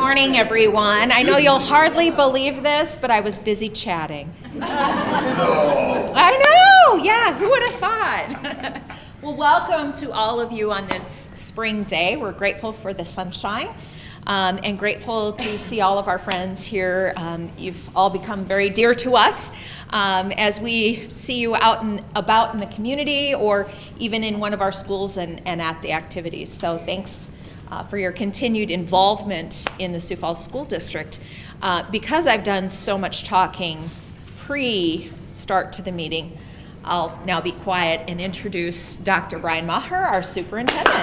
morning, everyone. I know you'll hardly believe this, but I was busy chatting. I know, yeah, who would have thought? Well, welcome to all of you on this spring day. We're grateful for the sunshine and grateful to see all of our friends here. You've all become very dear to us as we see you out and about in the community or even in one of our schools and at the activities. So thanks for your continued involvement in the Sioux Falls School District. Because I've done so much talking pre-start to the meeting, I'll now be quiet and introduce Dr. Brian Maher, our superintendent.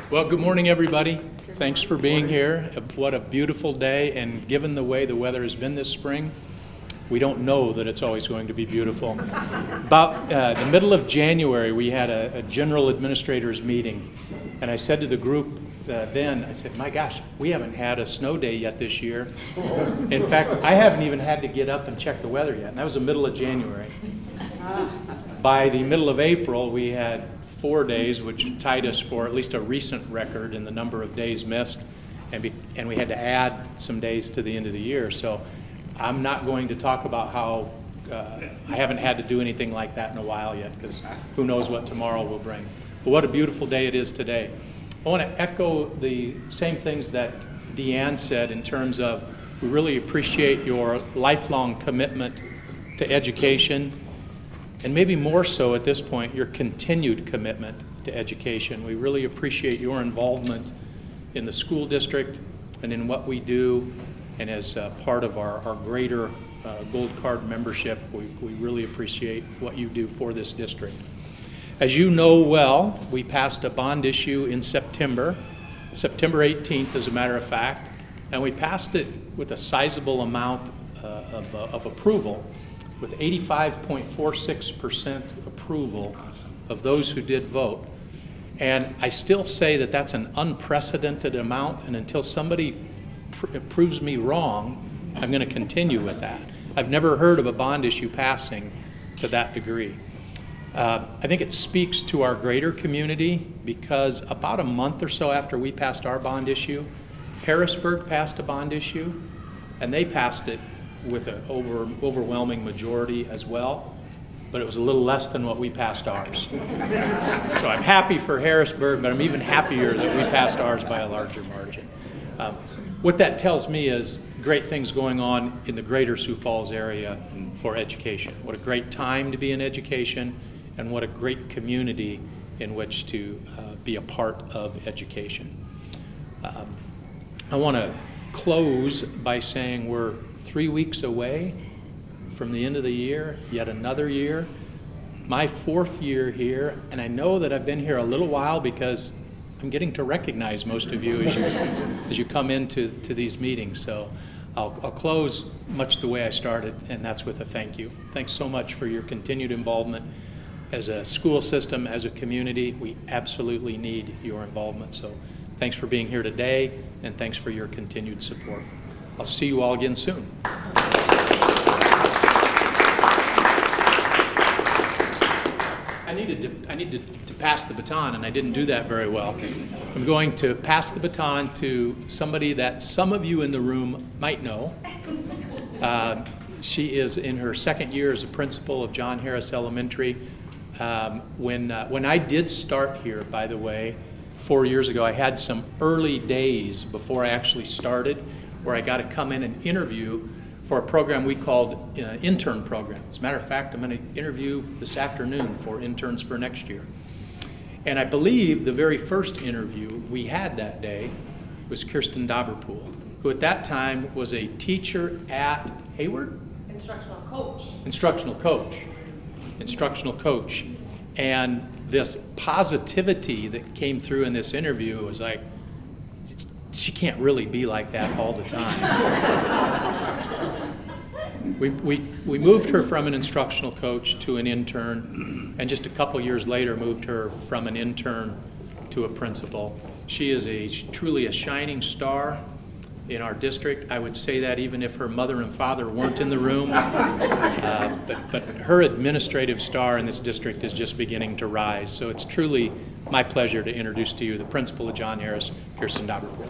Well, good morning, everybody. Thanks for being here. What a beautiful day, and given the way the weather has been this spring, we don't know that it's always going to be beautiful. About the middle of January, we had a general administrators meeting, and I said to the group then, I said, my gosh, we haven't had a snow day yet this year. In fact, I haven't even had to get up and check the weather yet, and that was the middle of January. By the middle of April, we had 4 days, which tied us for at least a recent record in the number of days missed, and we had to add some days to the end of the year. So I'm not going to talk about how I haven't had to do anything like that in a while yet, because who knows what tomorrow will bring. But what a beautiful day it is today. I want to echo the same things that Deanne said in terms of we really appreciate your lifelong commitment to education, and maybe more so at this point, your continued commitment to education. We really appreciate your involvement in the school district and in what we do, and as part of our greater Gold Card membership, we really appreciate what you do for this district. As you know well, we passed a bond issue in September 18th as a matter of fact, and we passed it with a sizable amount of approval, with 85.46% approval of those who did vote. And I still say that that's an unprecedented amount, and until somebody proves me wrong, I'm going to continue with that. I've never heard of a bond issue passing to that degree. I think it speaks to our greater community because about a month or so after we passed our bond issue, Harrisburg passed a bond issue, and they passed it with an overwhelming majority as well, but it was a little less than what we passed ours. So I'm happy for Harrisburg, but I'm even happier that we passed ours by a larger margin. What that tells me is great things going on in the greater Sioux Falls area for education. What a great time to be in education, and what a great community in which to be a part of education. I want to close by saying we're 3 weeks away from the end of the year, yet another year. My 4th year here, and I know that I've been here a little while because I'm getting to recognize most of you as you come into these meetings. So I'll close much the way I started, and that's with a thank you. Thanks so much for your continued involvement. As a school system, as a community, we absolutely need your involvement. So thanks for being here today, and thanks for your continued support. I'll see you all again soon. I needed to pass the baton, and I didn't do that very well. I'm going to pass the baton to somebody that some of you in the room might know. She is in her 2nd year as a principal of John Harris Elementary. When I did start here, by the way, 4 years ago, I had some early days before I actually started where I got to come in and interview for a program we called intern program. As a matter of fact, I'm going to interview this afternoon for interns for next year. And I believe the very first interview we had that day was Kirsten Dauberpool, who at that time was a teacher at Hayward? Instructional coach. Instructional coach. And this positivity that came through in this interview was like, she can't really be like that all the time. We moved her from an instructional coach to an intern, and just a couple years later moved her from an intern to a principal. She is truly a shining star. in our district. I would say that even if her mother and father weren't in the room. But her administrative star in this district is just beginning to rise. So it's truly my pleasure to introduce to you the principal of John Harris, Kirsten Davenport.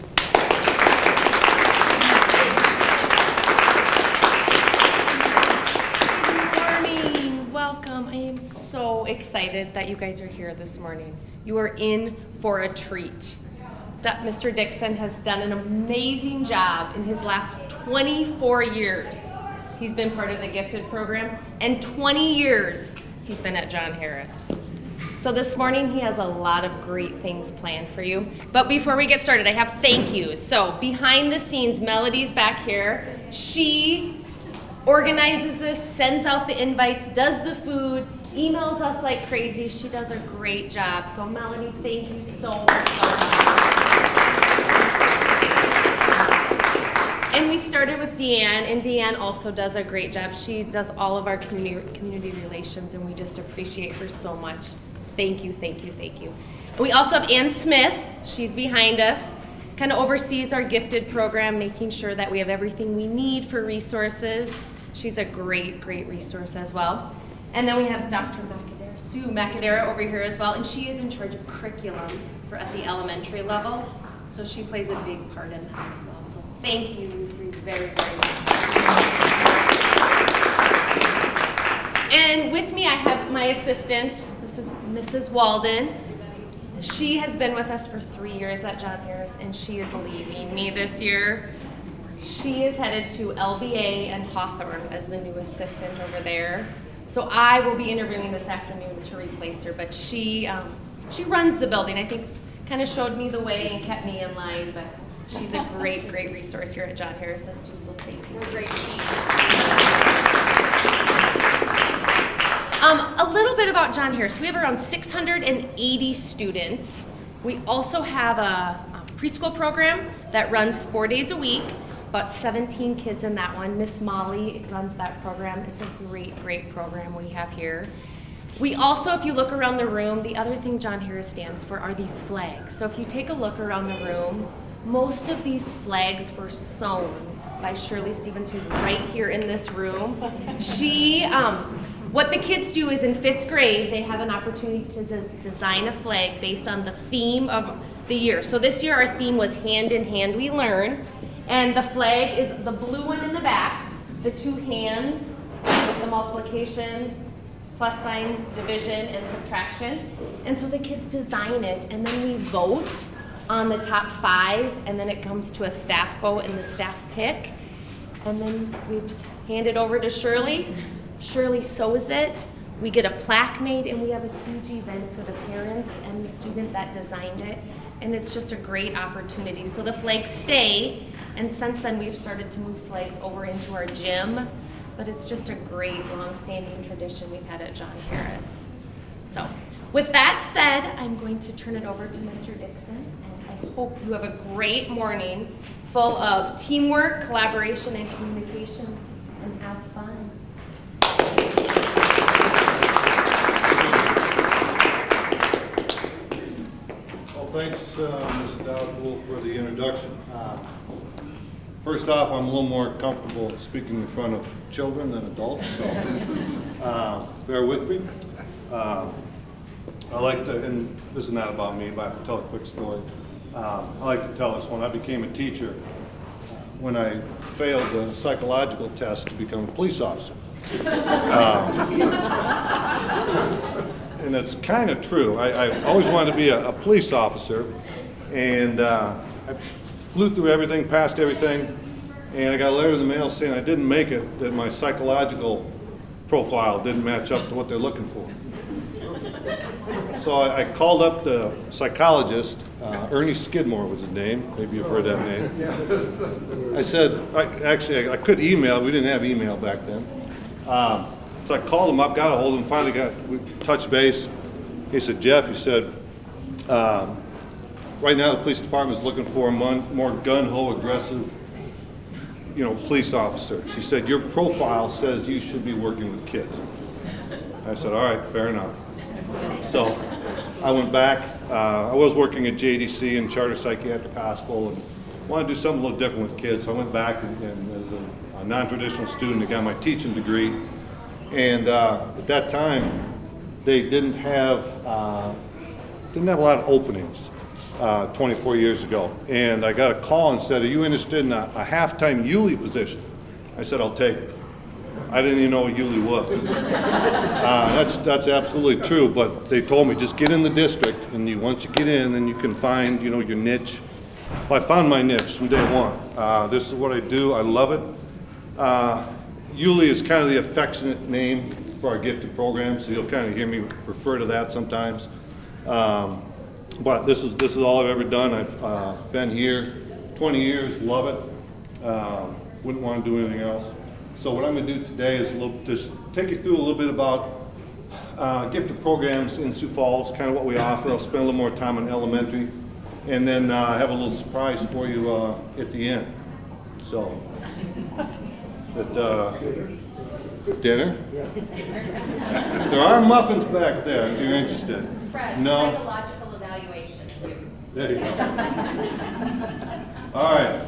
Welcome. I am so excited that you guys are here this morning. You are in for a treat. Mr. Dixon has done an amazing job in his last 24 years. He's been part of the gifted program, and 20 years he's been at John Harris. So this morning he has a lot of great things planned for you. But before we get started, I have thank yous. So behind the scenes, Melody's back here. She organizes this, sends out the invites, does the food, emails us like crazy. She does a great job. So Melody, thank you so much. And we started with Deanne, and Deanne also does a great job. She does all of our community relations, and we just appreciate her so much. Thank you, thank you, thank you. We also have Ann Smith. She's behind us. Kind of oversees our gifted program, making sure that we have everything we need for resources. She's a great, great resource as well. And then we have Dr. Macadera, Sue Macadera over here as well, and she is in charge of curriculum at the elementary level. So she plays a big part in that as well. So thank you three very, very much. And with me I have my assistant. This is Mrs. Walden. She has been with us for 3 years at John Harris, and she is leaving me this year. She is headed to LBA and Hawthorne as the new assistant over there. So I will be interviewing this afternoon to replace her, but she runs the building. I think kind of showed me the way and kept me in line, but she's a great, great resource here at John Harris. So thank you. We're a great team. A little bit about John Harris. We have around 680 students. We also have a preschool program that runs 4 days a week, about 17 kids in that one. Miss Molly runs that program. It's a great, great program we have here. We also, if you look around the room, the other thing John Harris stands for are these flags. So if you take a look around the room, most of these flags were sewn by Shirley Stevens, who's right here in this room. What the kids do is in 5th grade, they have an opportunity to design a flag based on the theme of the year. So this year our theme was Hand in Hand We Learn. And the flag is the blue one in the back, the 2 hands with the multiplication, plus sign, division, and subtraction. And so the kids design it, and then we vote on the top 5, and then it comes to a staff vote, and the staff pick. And then we hand it over to Shirley. Shirley sews it. We get a plaque made, and we have a huge event for the parents and the student that designed it. And it's just a great opportunity. So the flags stay, and since then we've started to move flags over into our gym. But it's just a great long-standing tradition we've had at John Harris. So with that said, I'm going to turn it over to Mr. Dixon, and I hope you have a great morning full of teamwork, collaboration, and communication, and have fun. Well, thanks, Ms. Dowdpool, for the introduction. First off, I'm a little more comfortable speaking in front of children than adults, so bear with me. I like to, and this is not about me, but I have to tell a quick story. I like to tell this one. I became a teacher when I failed the psychological test to become a police officer. And it's kind of true. I always wanted to be a police officer, and I flew through everything, passed everything, and I got a letter in the mail saying I didn't make it, that my psychological profile didn't match up to what they're looking for. So I called up the psychologist, Ernie Skidmore was his name, maybe you've heard that name. I said, I could email, we didn't have email back then. So I called him up, got a hold of him, finally we touched base. He said, Jeff, he said, right now the police department is looking for a more gun-ho aggressive, police officers. He said, your profile says you should be working with kids. I said, all right, fair enough. So I went back. I was working at JDC and Charter Psychiatric Hospital, wanted to do something a little different with kids. So I went back and as a non-traditional student, I got my teaching degree. And at that time, they didn't have a lot of openings 24 years ago. And I got a call and said, are you interested in a half-time Yulee position? I said, I'll take it. I didn't even know what Yulee was. That's absolutely true, but they told me just get in the district, and once you get in, then you can find your niche. Well, I found my niche from day one. This is what I do. I love it. Yulee is kind of the affectionate name for our gifted program, so you'll kind of hear me refer to that sometimes. But this is all I've ever done. I've been here 20 years, love it. Wouldn't want to do anything else. So what I'm going to do today is just take you through a little bit about gifted programs in Sioux Falls, kind of what we offer. I'll spend a little more time on elementary, and then have a little surprise for you at the end. So, dinner? There are muffins back there if you're interested. Fred, no? psychological evaluation. There you go. All right.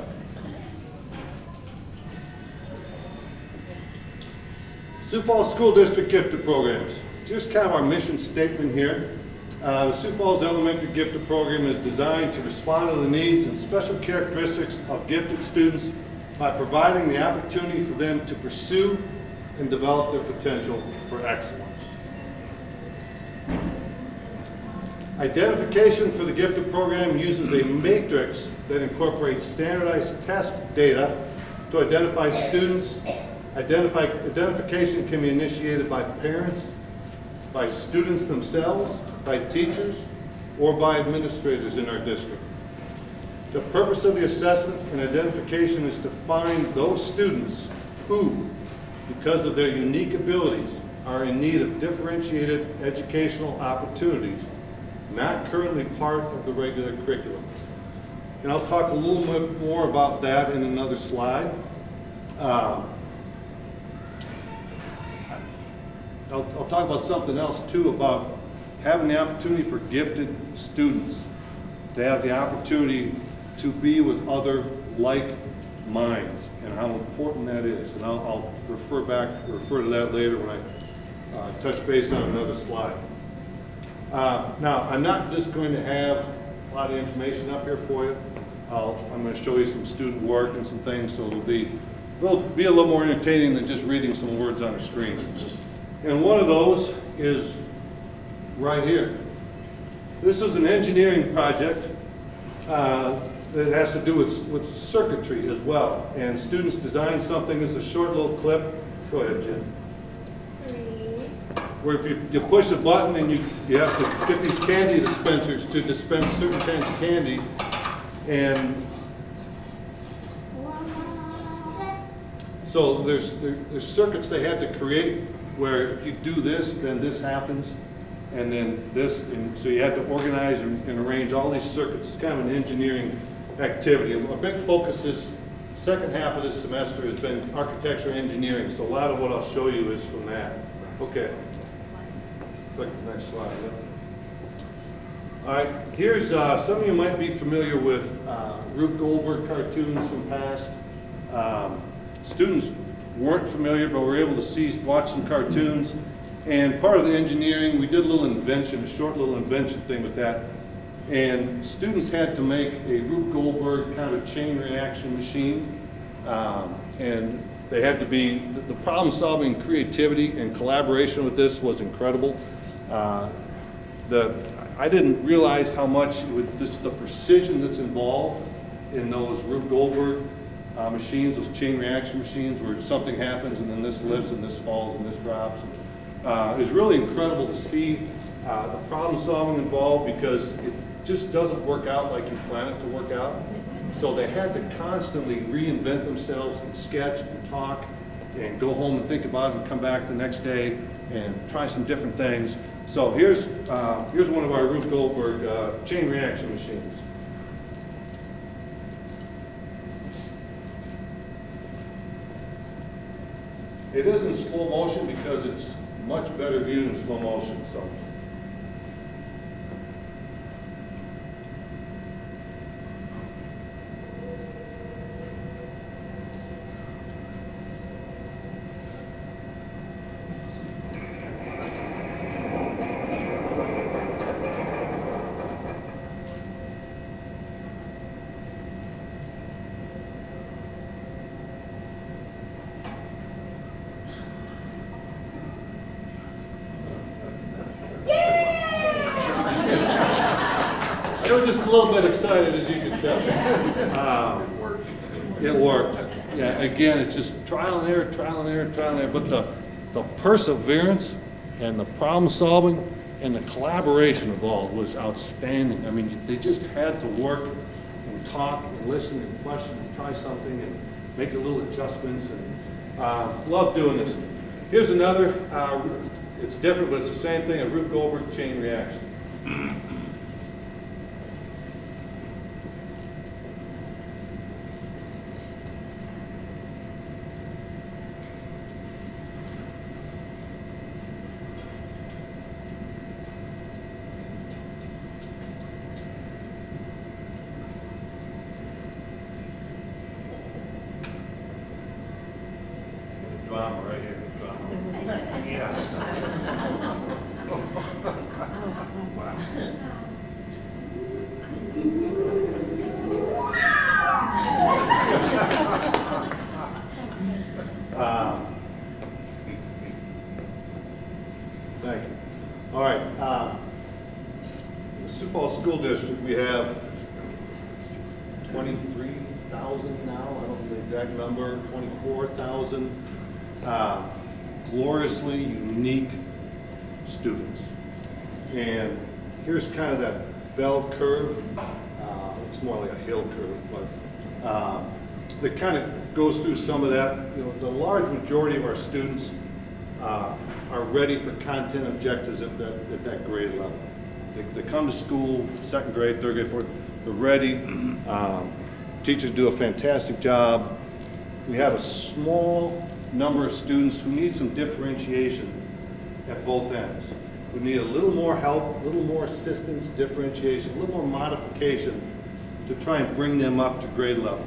Sioux Falls School District gifted programs. Just kind of our mission statement here. The Sioux Falls Elementary Gifted Program is designed to respond to the needs and special characteristics of gifted students by providing the opportunity for them to pursue and develop their potential for excellence. Identification for the gifted program uses a matrix that incorporates standardized test data to identify students. Identification can be initiated by parents, by students themselves, by teachers, or by administrators in our district. The purpose of the assessment and identification is to find those students who, because of their unique abilities, are in need of differentiated educational opportunities, not currently part of the regular curriculum. And I'll talk a little bit more about that in another slide. I'll talk about something else too, about having the opportunity for gifted students to have the opportunity to be with other like minds and how important that is. And I'll refer to that later when I touch base on another slide. Now, I'm not just going to have a lot of information up here for you. I'm going to show you some student work and some things, so it'll be a little more entertaining than just reading some words on a screen. And one of those is right here. This is an engineering project that has to do with circuitry as well. And students designed something as a short little clip. Go ahead, Jim. Where if you push a button and you have to get these candy dispensers to dispense certain kinds of candy. And so there's circuits they had to create where if you do this, then this happens, and then this, and so you had to organize and arrange all these circuits. It's kind of an engineering activity. A big focus this second half of this semester has been architecture and engineering, so a lot of what I'll show you is from that. Okay. Click the next slide. Yep. All right, here's some of you might be familiar with Rube Goldberg cartoons from past. Students weren't familiar, but were able to watch some cartoons. And part of the engineering, we did a little invention, a short little invention thing with that. And students had to make a Rube Goldberg kind of chain reaction machine. And they had to be, the problem solving, creativity, and collaboration with this was incredible. I didn't realize how much the precision that's involved in those Rube Goldberg machines, those chain reaction machines, where something happens and then this lifts and this falls and this drops. It was really incredible to see the problem solving involved, because it just doesn't work out like you plan it to work out. So they had to constantly reinvent themselves and sketch and talk and go home and think about it and come back the next day and try some different things. So here's one of our Rube Goldberg chain reaction machines. It is in slow motion because it's much better viewed in slow motion. So. We're just a little bit excited, as you can tell. It worked. Yeah, again, it's just trial and error, trial and error, trial and error. But the perseverance and the problem solving and the collaboration involved was outstanding. I mean, they just had to work and talk and listen and question and try something and make a little adjustments. And love doing this. Here's another. It's different, but it's the same thing. A Rube Goldberg chain reaction. Drama right here. Drama. Yes. Thank you. All right. In the Sioux Falls School District, we have 23,000 now. I don't know the exact number. 24,000 gloriously unique students. And here's kind of that bell curve. It's more like a hill curve, but that kind of goes through some of that. You know, the large majority of our students are ready for content objectives at that grade level. They come to school, second grade, third grade, fourth, they're ready. Teachers do a fantastic job. We have a small number of students who need some differentiation at both ends. We need a little more help, a little more assistance, differentiation, a little more modification to try and bring them up to grade level.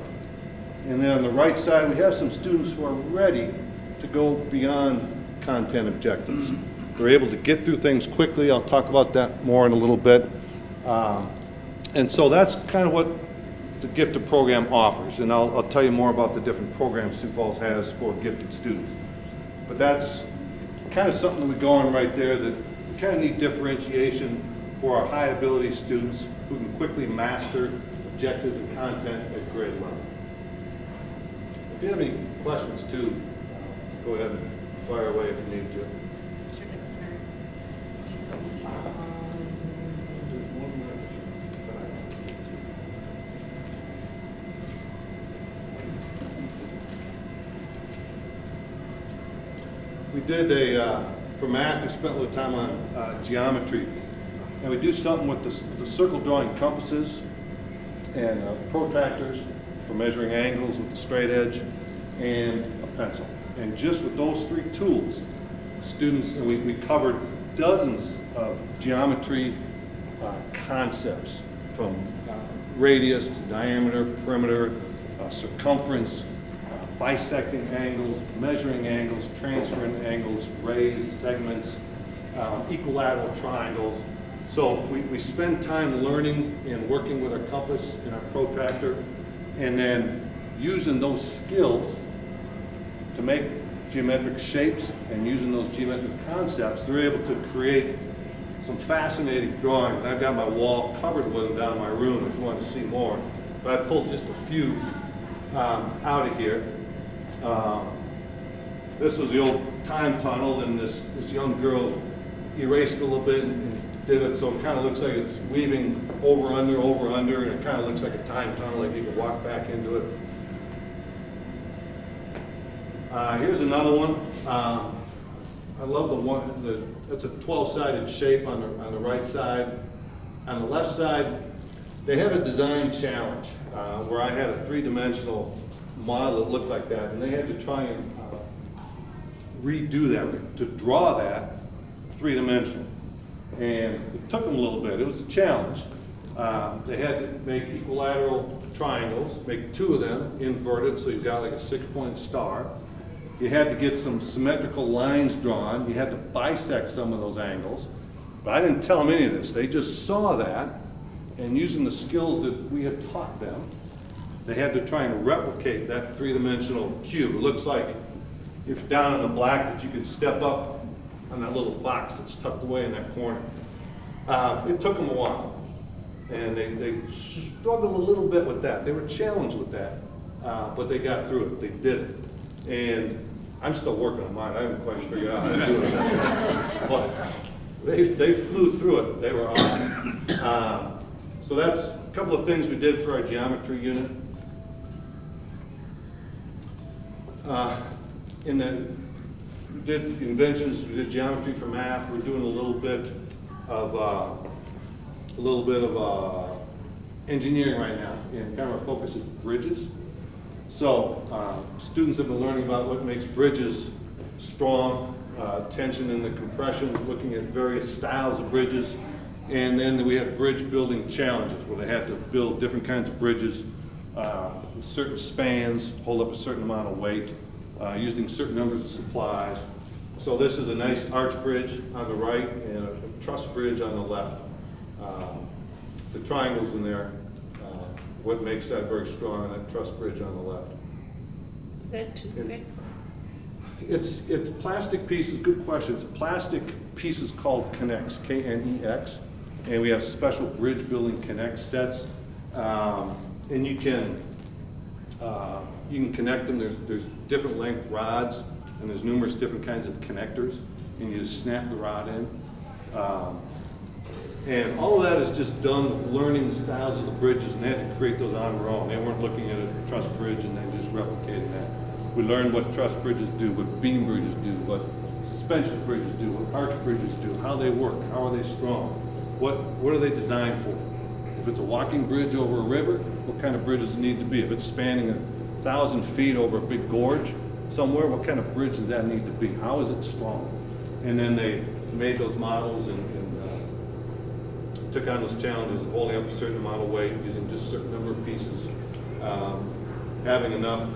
And then on the right side, we have some students who are ready to go beyond content objectives. They're able to get through things quickly. I'll talk about that more in a little bit. And so that's kind of what the gifted program offers. And I'll tell you more about the different programs Sioux Falls has for gifted students. But that's kind of something we go on right there, that we kind of need differentiation for our high ability students who can quickly master objectives and content at grade level. If you have any questions too, go ahead and fire away if you need to. Mr. Dixon, do you still need? There's one more, but I don't need to. We did for math, we spent a little time on geometry. And we do something with the circle drawing compasses and protractors for measuring angles with the straight edge and a pencil. And just with those three tools, students, and we covered dozens of geometry concepts, from radius to diameter, perimeter, circumference, bisecting angles, measuring angles, transferring angles, rays, segments, equilateral triangles. So we spend time learning and working with our compass and our protractor, and then using those skills to make geometric shapes, and using those geometric concepts, they're able to create some fascinating drawings. And I've got my wall covered with them down in my room if you want to see more. But I pulled just a few out of here. This was the old time tunnel, and this young girl erased a little bit and did it so it kind of looks like it's weaving over, under, and it kind of looks like a time tunnel, like you could walk back into it. Here's another one. I love the one, it's a 12-sided shape on the right side. On the left side, they have a design challenge where I had a three-dimensional model that looked like that, and they had to try and redo that, to draw that three-dimensional. And it took them a little bit. It was a challenge. They had to make equilateral triangles, make two of them inverted, so you've got like a 6-point star. You had to get some symmetrical lines drawn. You had to bisect some of those angles. But I didn't tell them any of this. They just saw that, and using the skills that we had taught them, they had to try and replicate that three-dimensional cube. It looks like if down in the black that you could step up on that little box that's tucked away in that corner. It took them a while. And they struggled a little bit with that. They were challenged with that, but they got through it. They did it. And I'm still working on mine. I haven't quite figured out how to do it. But they flew through it. They were awesome. So that's a couple of things we did for our geometry unit. We did inventions, we did geometry for math. We're doing a little bit of engineering right now, and kind of our focus is bridges. So students have been learning about what makes bridges strong, tension and the compression, looking at various styles of bridges. And then we have bridge building challenges where they have to build different kinds of bridges, with certain spans, hold up a certain amount of weight, using certain numbers of supplies. So this is a nice arch bridge on the right and a truss bridge on the left. The triangles in there, what makes that very strong, and that truss bridge on the left. Is that toothpicks? It's plastic pieces, good question. It's plastic pieces called Knex, K-N-E-X, and we have special bridge building Knex sets. And you can connect them. There's different length rods, and there's numerous different kinds of connectors, and you just snap the rod in. And all of that is just done with learning the styles of the bridges, and they had to create those on their own. They weren't looking at a truss bridge and then just replicating that. We learned what truss bridges do, what beam bridges do, what suspension bridges do, what arch bridges do, how they work, how are they strong, what are they designed for. If it's a walking bridge over a river, what kind of bridge does it need to be? If it's spanning 1,000 feet over a big gorge somewhere, what kind of bridge does that need to be? How is it strong? And then they made those models and took on those challenges of holding up a certain amount of weight, using just a certain number of pieces, having enough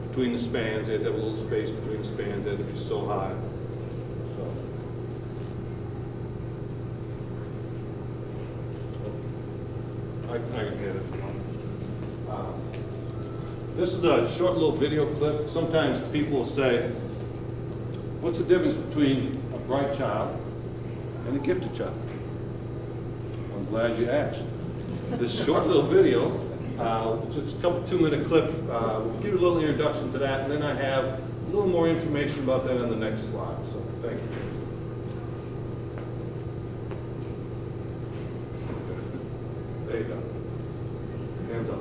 between the spans. They had to have a little space between the spans. They had to be so high. So. I can get it if you want. This is a short little video clip. Sometimes people will say, what's the difference between a bright child and a gifted child? I'm glad you asked. This short little video, just a couple 2-minute clip, will give you a little introduction to that, and then I have a little more information about that on the next slide. So thank you. There you go. Hands on.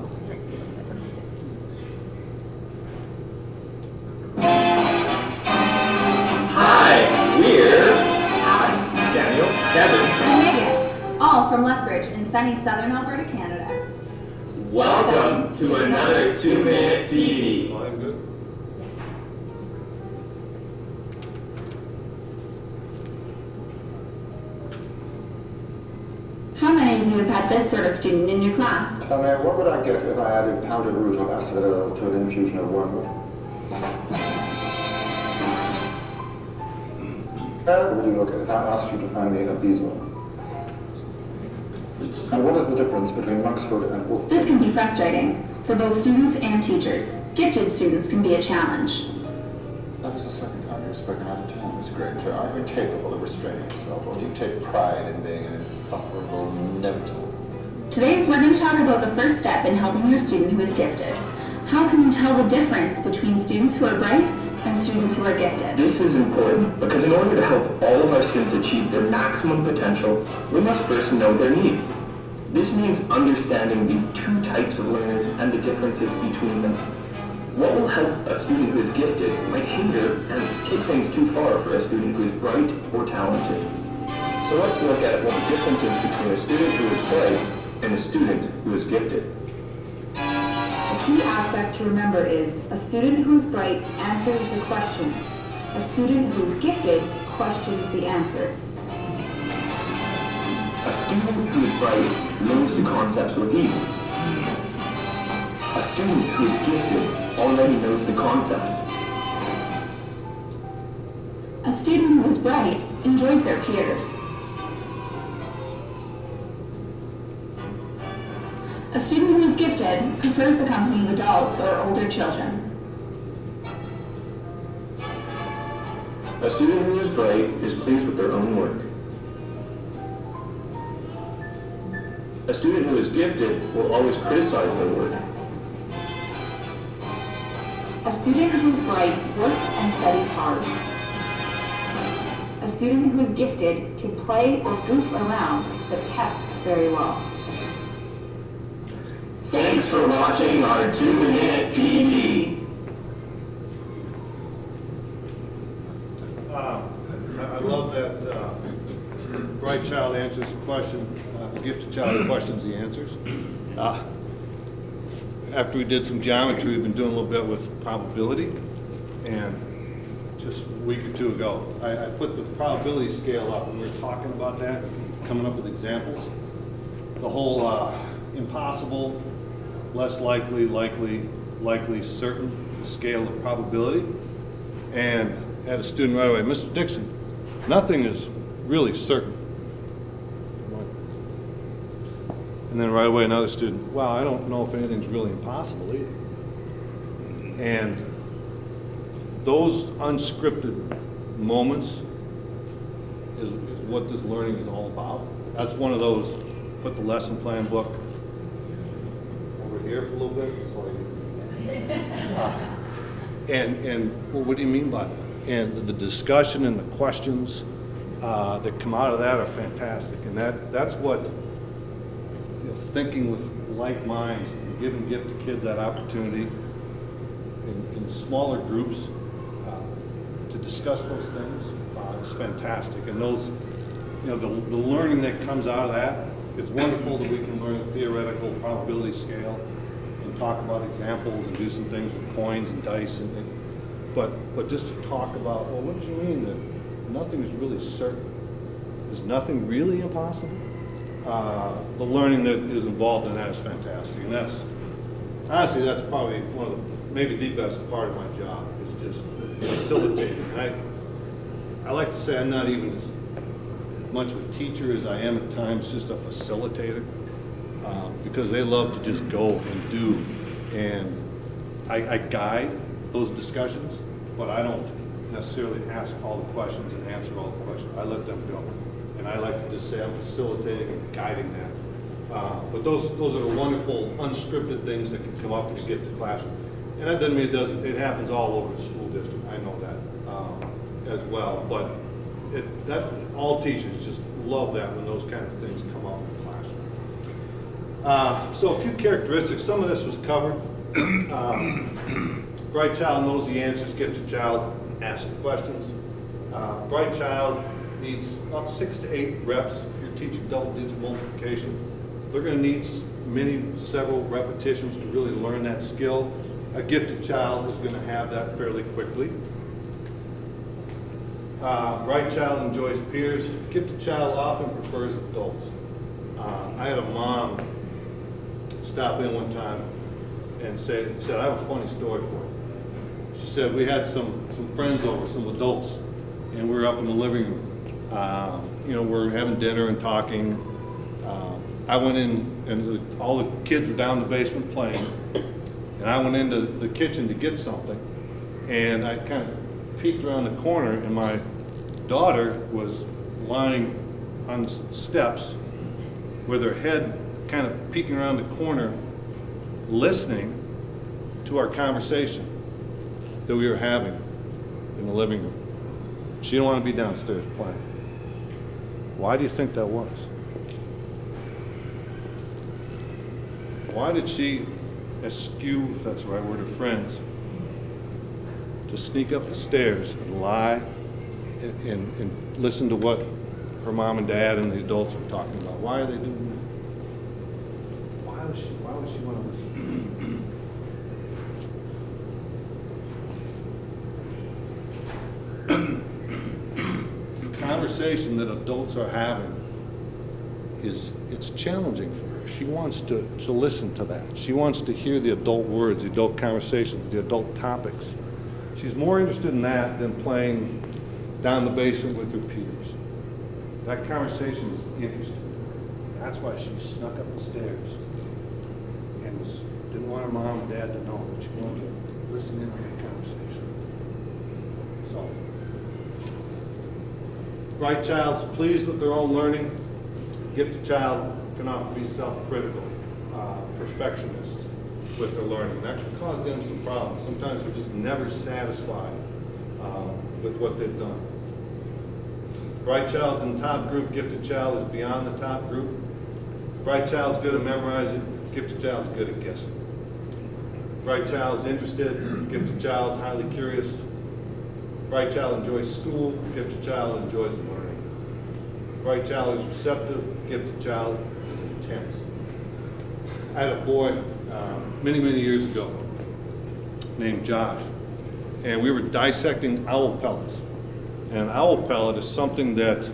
Hi, we're Alex Daniel, Kevin. and Megan, all from Lethbridge in sunny southern Alberta, Canada. Welcome to another 2-minute PD. I'm good. How many of you have had this sort of student in your class? ComEd, what would I get if I added powdered rouge or acetyl to an infusion of wormwood? How would you look if I asked you to find me a bezel? And what is the difference between monk's hood and wolf? This can be frustrating for both students and teachers. Gifted students can be a challenge. That is the second time you've spoken out of turn, Miss Granger. Are you incapable of restraining yourself, or do you take pride in being an insufferable know-it-all? Today, we're going to talk about the first step in helping your student who is gifted. How can you tell the difference between students who are bright and students who are gifted? This is important because in order to help all of our students achieve their maximum potential, we must first know their needs. This means understanding these two types of learners and the differences between them. What will help a student who is gifted might hinder and take things too far for a student who is bright or talented. So let's look at what the difference is between a student who is bright and a student who is gifted. A key aspect to remember is a student who is bright answers the question. A student who is gifted questions the answer. A student who is bright learns the concepts with ease. A student who is gifted already knows the concepts. A student who is bright enjoys their peers. A student who is gifted prefers the company of adults or older children. A student who is bright is pleased with their own work. A student who is gifted will always criticize their work. A student who's bright works and studies hard. A student who is gifted can play or goof around but tests very well. Thanks for watching our 2-minute PD. I love that bright child answers a question, gifted child questions the answers. After we did some geometry, we've been doing a little bit with probability, and just a week or two ago, I put the probability scale up, and we were talking about that, coming up with examples. The whole impossible, less likely, likely, certain, the scale of probability. And I had a student right away, Mr. Dixon, nothing is really certain. And then right away another student, well, I don't know if anything's really impossible either. And those unscripted moments is what this learning is all about. That's one of those, put the lesson plan book over here for a little bit. And well, what do you mean by that? And the discussion and the questions that come out of that are fantastic. And that's what, you know, thinking with like minds and giving gifted kids that opportunity in smaller groups to discuss those things is fantastic. And those, you know, the learning that comes out of that, it's wonderful that we can learn a theoretical probability scale and talk about examples and do some things with coins and dice but just to talk about, well, what did you mean that nothing is really certain? Is nothing really impossible? The learning that is involved in that is fantastic, and that's honestly that's probably one of the, maybe the best part of my job is just facilitating. And I like to say I'm not even as much of a teacher as I am at times just a facilitator, because they love to just go and do, and I guide those discussions, but I don't necessarily ask all the questions and answer all the questions. I let them go. And I like to just say I'm facilitating and guiding that. But those are the wonderful unscripted things that can come up in a gifted classroom. And that doesn't mean it happens all over the school district. I know that as well. But all teachers just love that when those kind of things come up in the classroom. So a few characteristics. Some of this was covered. Bright child knows the answers. Gifted child asks the questions. Bright child needs about 6 to 8 reps. If you're teaching double-digit multiplication, they're going to need several repetitions to really learn that skill. A gifted child is going to have that fairly quickly. Bright child enjoys peers. Gifted child often prefers adults. I had a mom stop in one time and said, I have a funny story for you. She said, we had some friends over, some adults, and we were up in the living room. You know, we're having dinner and talking. I went in, and all the kids were down in the basement playing, and I went into the kitchen to get something, and I kind of peeked around the corner, and my daughter was lying on the steps with her head kind of peeking around the corner, listening to our conversation that we were having in the living room. She didn't want to be downstairs playing. Why do you think that was? Why did she eschew, if that's the right word, her friends, to sneak up the stairs and lie and listen to what her mom and dad and the adults were talking about? Why are they doing that? Why would she want to listen? The conversation that adults are having it's challenging for her. She wants to listen to that. She wants to hear the adult words, the adult conversations, the adult topics. She's more interested in that than playing down the basement with her peers. That conversation is interesting. That's why she snuck up the stairs and didn't want her mom and dad to know, but she wanted to listen in on that conversation. So, bright child's pleased with their own learning. Gifted child can often be self-critical, perfectionists with their learning. That can cause them some problems. Sometimes they're just never satisfied with what they've done. Bright child's in the top group, gifted child is beyond the top group. Bright child's good at memorizing, gifted child's good at guessing. Bright child's interested, gifted child's highly curious. Bright child enjoys school, gifted child enjoys learning. Bright child is receptive, gifted child is intense. I had a boy many years ago named Josh, and we were dissecting owl pellets. And an owl pellet is something that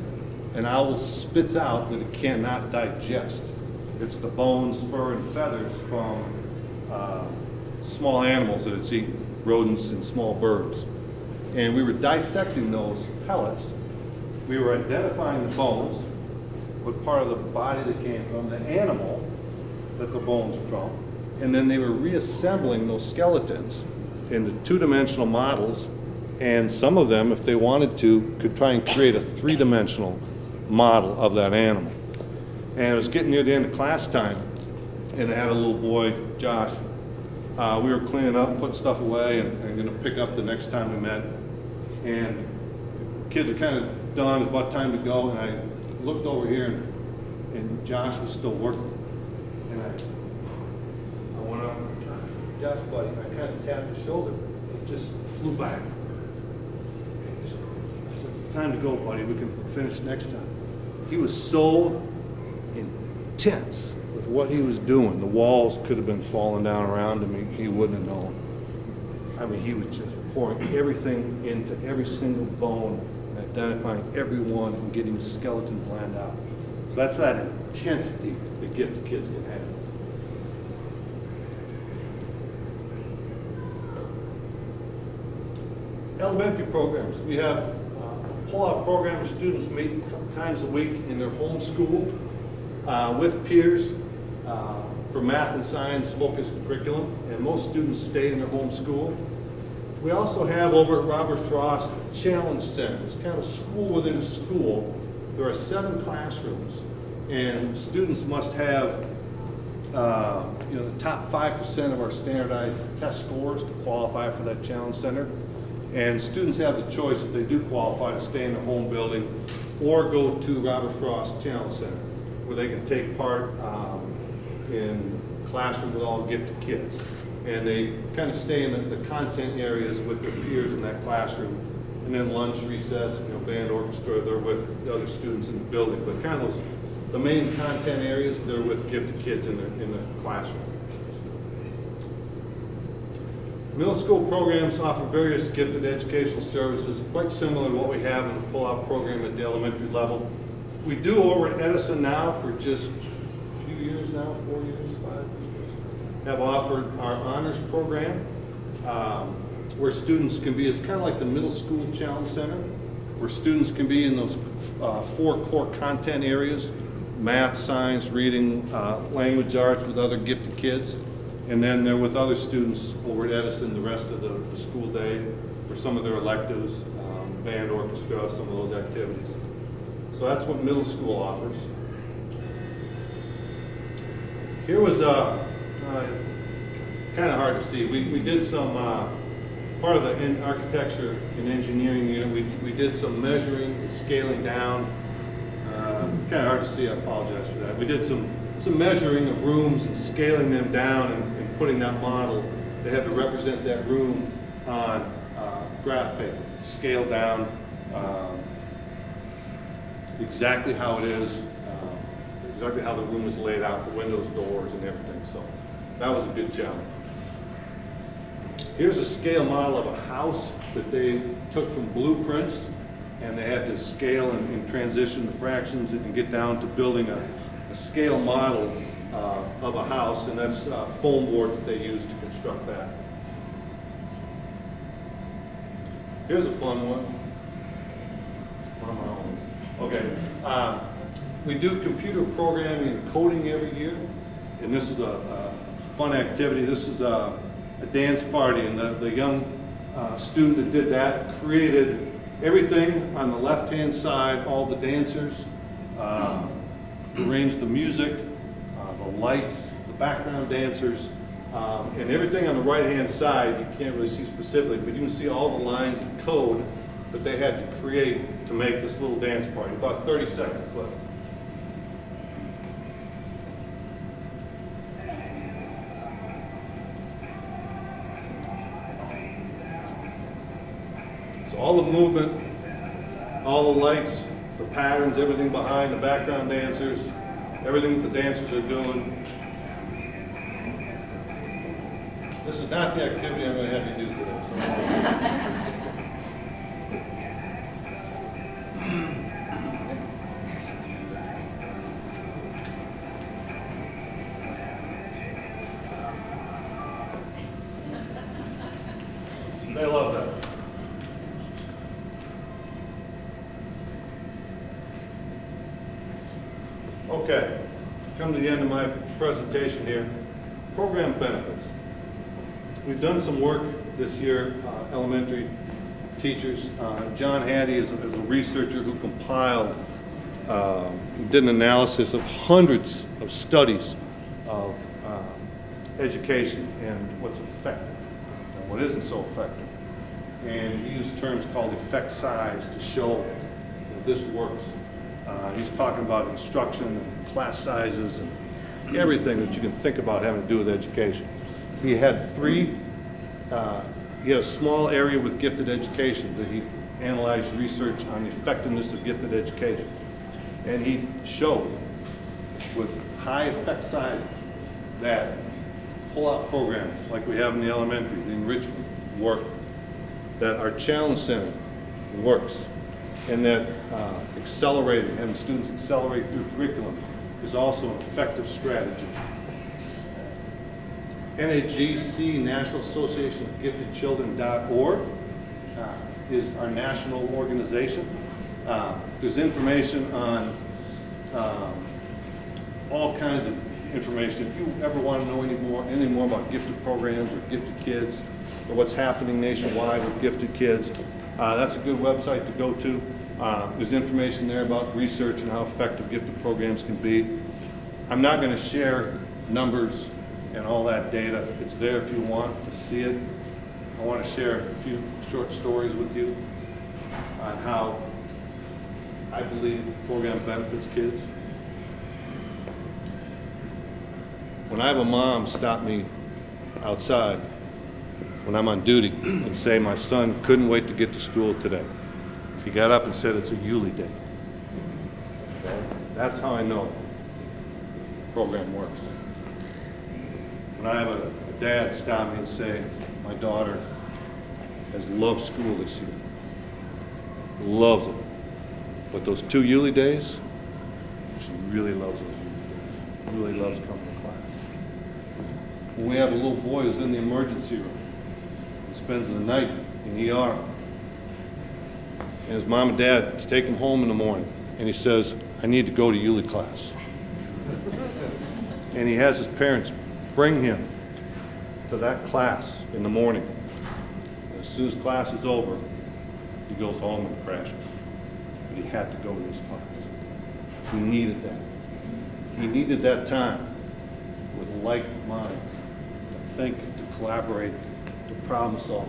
an owl spits out that it cannot digest. It's the bones, fur, and feathers from small animals that it's eaten, rodents and small birds. And we were dissecting those pellets. We were identifying the bones, what part of the body they came from, the animal that the bones are from, and then they were reassembling those skeletons into two-dimensional models, and some of them, if they wanted to, could try and create a three-dimensional model of that animal. And it was getting near the end of class time, and I had a little boy, Josh. We were cleaning up, putting stuff away, and going to pick up the next time we met. And kids are kind of done, it's about time to go, and I looked over here, and Josh was still working. And I went up, Josh, buddy, I kind of tapped his shoulder. It just flew back. I said, it's time to go, buddy. We can finish next time. He was so intense with what he was doing. The walls could have been falling down around him. He wouldn't have known. I mean, he was just pouring everything into every single bone and identifying every one and getting the skeleton planned out. So that's that intensity that gifted kids can have. Elementary programs. We have a pull-out program where students meet a couple times a week in their home school with peers for math and science focused curriculum, and most students stay in their home school. We also have over at Robert Frost a challenge center. It's kind of a school within a school. There are 7 classrooms, and students must have the top 5% of our standardized test scores to qualify for that challenge center. And students have the choice, if they do qualify, to stay in their home building or go to Robert Frost Challenge Center, where they can take part in classroom with all gifted kids. And they kind of stay in the content areas with their peers in that classroom. And then lunch, recess, band, orchestra, they're with the other students in the building. But kind of the main content areas, they're with gifted kids in the classroom. Middle school programs offer various gifted educational services, quite similar to what we have in the pull-out program at the elementary level. We do over at Edison now for just a few years now, 4 years, 5 years, have offered our honors program where students can be, it's kind of like the middle school challenge center, where students can be in those 4 core content areas, math, science, reading, language arts with other gifted kids. And then they're with other students over at Edison the rest of the school day for some of their electives, band, orchestra, some of those activities. So that's what middle school offers. Here was kind of hard to see. We did some, part of the architecture and engineering unit, we did some measuring, scaling down. It's kind of hard to see, I apologize for that. We did some measuring of rooms and scaling them down and putting that model. They had to represent that room on graph paper, scaled down exactly how it is, exactly how the room is laid out, the windows, doors, and everything. So that was a good challenge. Here's a scale model of a house that they took from blueprints, and they had to scale and transition the fractions and get down to building a scale model of a house, and that's foam board that they use to construct that. Here's a fun one. On my own. Okay. We do computer programming and coding every year, and this is a fun activity. This is a dance party, and the young student that did that created everything on the left-hand side, all the dancers, arranged the music, lights, the background dancers, and everything on the right-hand side, you can't really see specifically, but you can see all the lines of code that they had to create to make this little dance party, about a 30-second clip. So all the movement, all the lights, the patterns, everything behind the background dancers, everything that the dancers are doing. This is not the activity I'm going to have you do today. So. They love that. Okay, come to the end of my presentation here. Program benefits. We've done some work this year, elementary teachers. John Hattie is a researcher who compiled, did an analysis of hundreds of studies of education and what's effective and what isn't so effective. And he used terms called effect size to show that this works. He's talking about instruction and class sizes and everything that you can think about having to do with education. He had he had a small area with gifted education that he analyzed research on the effectiveness of gifted education. And he showed with high effect sizes that pull-out programs like we have in the elementary, the enrichment, work, that our challenge center works, and that accelerating, having students accelerate through curriculum is also an effective strategy. NAGC, National Association of Gifted Children.org is our national organization. There's information on all kinds of information. If you ever want to know any more about gifted programs or gifted kids or what's happening nationwide with gifted kids, that's a good website to go to. There's information there about research and how effective gifted programs can be. I'm not going to share numbers and all that data. It's there if you want to see it. I want to share a few short stories with you on how I believe the program benefits kids. When I have a mom stop me outside when I'm on duty and say my son couldn't wait to get to school today. He got up and said it's a Yulee day. Okay? That's how I know the program works. When I have a dad stop me and say, my daughter has loved school this year, loves it, but those 2 Yulee days, she really loves those Yulee days, really loves coming to class. When we have a little boy who's in the emergency room and spends the night in ER, and his mom and dad take him home in the morning, and he says, I need to go to Yulee class. And he has his parents bring him to that class in the morning. And as soon as class is over, he goes home and crashes. But he had to go to this class. He needed that. He needed that time with like minds to think, to collaborate, to problem solve,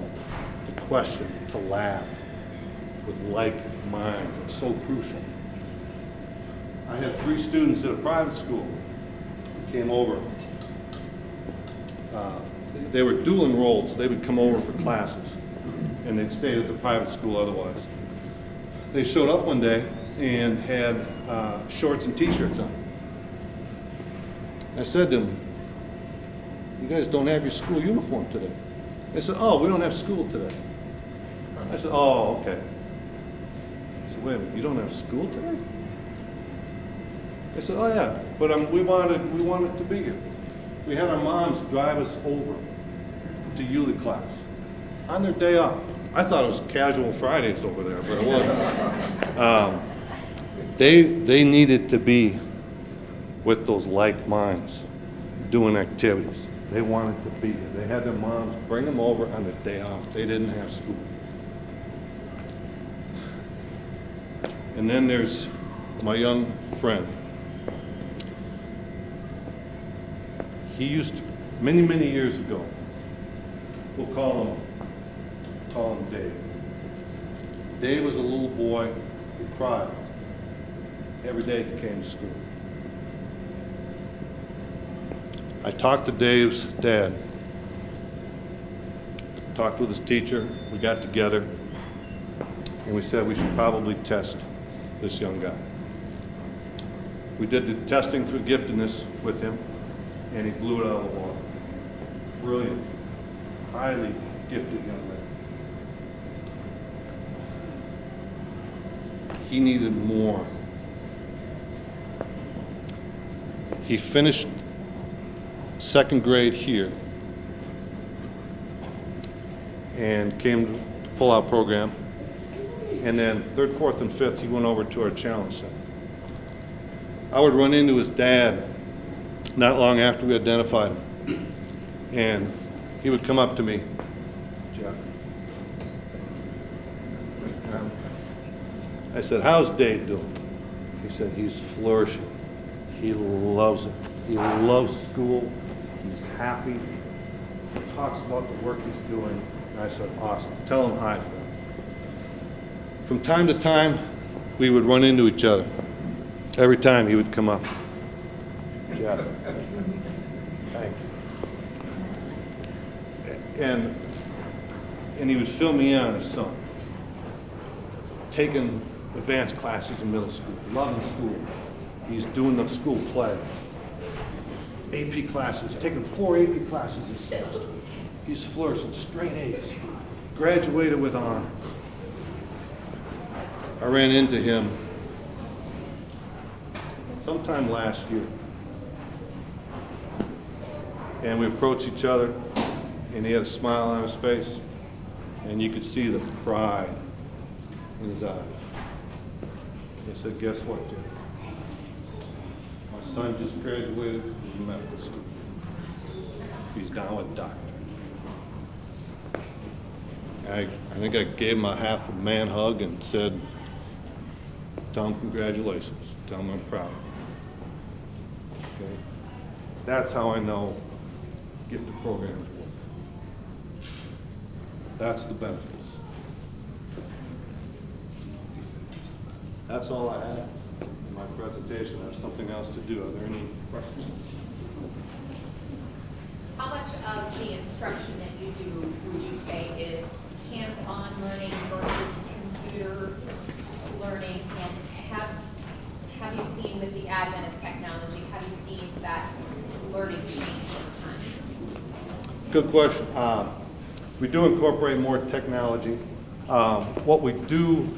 to question, to laugh with like minds. It's so crucial. I had 3 students at a private school who came over. They were dual enrolled, so they would come over for classes, and they'd stay at the private school otherwise. They showed up one day and had shorts and t-shirts on. I said to them, you guys don't have your school uniform today. They said, oh, we don't have school today. I said, oh, okay. I said, wait a minute, you don't have school today? They said, oh yeah, but we wanted to be here. We had our moms drive us over to Yulee class on their day off. I thought it was casual Fridays over there, but it wasn't. They needed to be with those like minds, doing activities. They wanted to be here. They had their moms bring them over on their day off. They didn't have school. And then there's my young friend. He used to, many years ago, we'll call him Dave. Dave was a little boy who cried every day he came to school. I talked to Dave's dad, talked with his teacher, we got together, and we said we should probably test this young guy. We did the testing for giftedness with him, and he blew it out of the water. Brilliant, highly gifted young man. He needed more. He finished second grade here and came to the pull-out program. And then third, fourth, and fifth, he went over to our challenge center. I would run into his dad not long after we identified him. And he would come up to me, Jeff. I said, how's Dave doing? He said, he's flourishing. He loves it. He loves school. He's happy. He talks about the work he's doing. And I said, awesome. Tell him hi for him. From time to time, we would run into each other. Every time he would come up. Jeff, thank you. And he would fill me in on his son. Taking advanced classes in middle school, loving school. He's doing the school play. AP classes, taking 4 AP classes this semester. He's flourishing, straight A's. Graduated with honor. I ran into him sometime last year. And we approached each other, and he had a smile on his face, and you could see the pride in his eyes. He said, guess what, Jeff? My son just graduated from medical school. He's now a doctor. I think I gave him a half a man hug and said, tell him congratulations. Tell him I'm proud. Okay? That's how I know gifted programs work. That's the benefits. That's all I have in my presentation. I have something else to do. Are there any questions? How much of the instruction that you do would you say is hands-on learning versus computer learning? And have you seen with the advent of technology, have you seen that learning change over time? Good question. We do incorporate more technology. What we do,